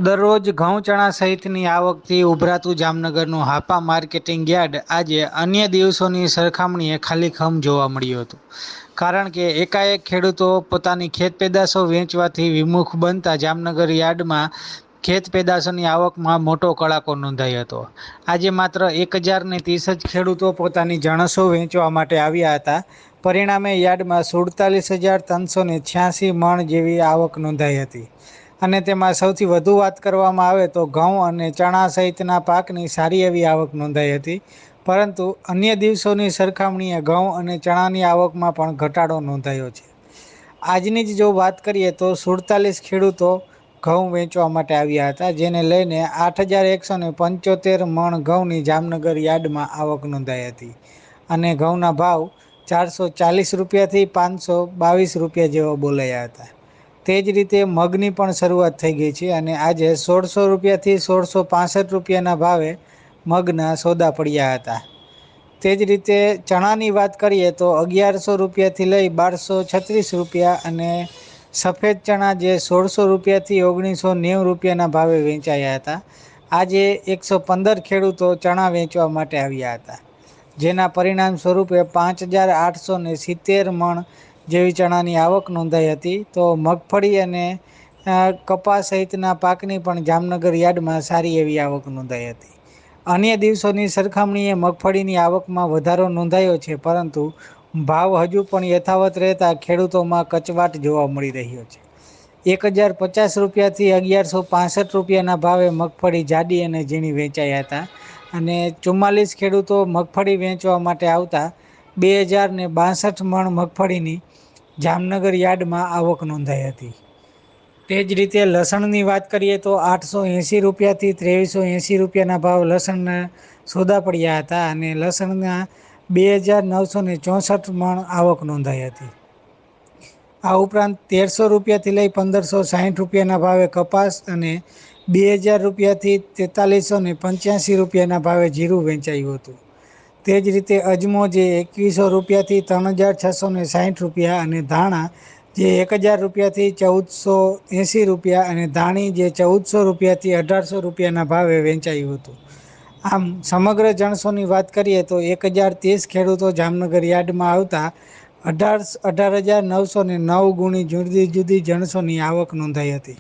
દરરોજ ઘઉં ચણા સહિતની આવકથી ઉભરાતું જામનગરનું હાપા માર્કેટિંગ યાર્ડ આજે અન્ય દિવસોની સરખામણીએ ખાલીખમ જોવા મળ્યું હતું. કારણ કે એકાએક ખેડૂતો પોતાની ખેત પેદાશો વેચવાથી વિમુખ બનતા જામનગર યાર્ડમાં ખેત પેદાશોની આવકમાં મોટો કડાકો નોંધાયો હતો. આજે માત્ર 1030 જ ખેડૂતો પોતાની જણસો વેચવા માટે આવ્યા હતા. પરિણામે યાર્ડમાં 47,386 મણ જેવી આવક નોંધાઈ હતી. અને તેમાં સૌથી વધુ વાત કરવામાં આવે તો ઘઉં અને ચણા સહિતના પાકની સારી એવી આવક નોંધાઈ હતી. પરંતુ અન્ય દિવસોની સરખામણીએ ઘઉં અને ચણાની આવકમાં પણ ઘટાડો નોંધાયો છે. આજની જ જો વાત કરીએ તો 47 ખેડૂતો ઘઉં વેચવા માટે આવ્યા હતા, જેને લઈને 8,175 મણ ઘઉંની જામનગર યાર્ડમાં આવક નોંધાઈ હતી. અને ઘઉંના ભાવ 440 રૂપિયાથી 522 રૂપિયા જેવા બોલાયા હતા. તે જ રીતે મગની પણ શરૂઆત થઈ ગઈ છે અને આજે 1600 રૂપિયાથી 1665 રૂપિયાના ભાવે મગના સોદા પડ્યા હતા. તે જ રીતે ચણાની વાત કરીએ તો 1100 રૂપિયાથી લઈ 1236 રૂપિયા અને સફેદ ચણા જે 1600 રૂપિયાથી 1990 રૂપિયાના ભાવે વેચાયા હતા. આજે 115 ખેડૂતો ચણા વેચવા માટે આવ્યા હતા. જેના પરિણામ સ્વરૂપે 5870 મણ જેવી ચણાની આવક નોંધાઈ હતી. તો મગફળી અને કપાસ સહિતના પાકની પણ જામનગર યાર્ડમાં સારી એવી આવક નોંધાઈ હતી. અન્ય દિવસોની સરખામણીએ મગફળીની આવકમાં વધારો નોંધાયો છે, પરંતુ ભાવ હજુ પણ યથાવત રહેતા ખેડૂતોમાં કચવાટ જોવા મળી રહ્યો છે. 1050 રૂપિયાથી 1165 રૂપિયાના ભાવે મગફળી જાડી અને ઝીણી વેચાયા હતા. અને 44 ખેડૂતો મગફળી વેચવા માટે આવતા 2062 મણ મગફળીની જામનગર યાર્ડમાં આવક નોંધાઈ હતી. તે જ રીતે લસણની વાત કરીએ તો 880 રૂપિયાથી 2380 રૂપિયાના ભાવ લસણના સોદા પડ્યા હતા અને લસણના 2964 મણ આવક નોંધાઈ હતી. આ ઉપરાંત 1300 રૂપિયાથી લઈ 1560 રૂપિયાના ભાવે કપાસ અને 2000 રૂપિયાથી 4385 રૂપિયાના ભાવે જીરું વેચાયું હતું. તે જ રીતે અજમો જે 2100 રૂપિયાથી 3660 રૂપિયા અને ધાણા જે 1000 રૂપિયાથી 1480 રૂપિયા અને ધાણી જે 1400 રૂપિયાથી 1800 રૂપિયાના ભાવે વેચાયું હતું. આમ સમગ્ર જણસોની વાત કરીએ તો 1030 ખેડૂતો જામનગર યાર્ડમાં આવતા 18,909 ગુણી જુદી જુદી જણસોની આવક નોંધાઈ હતી.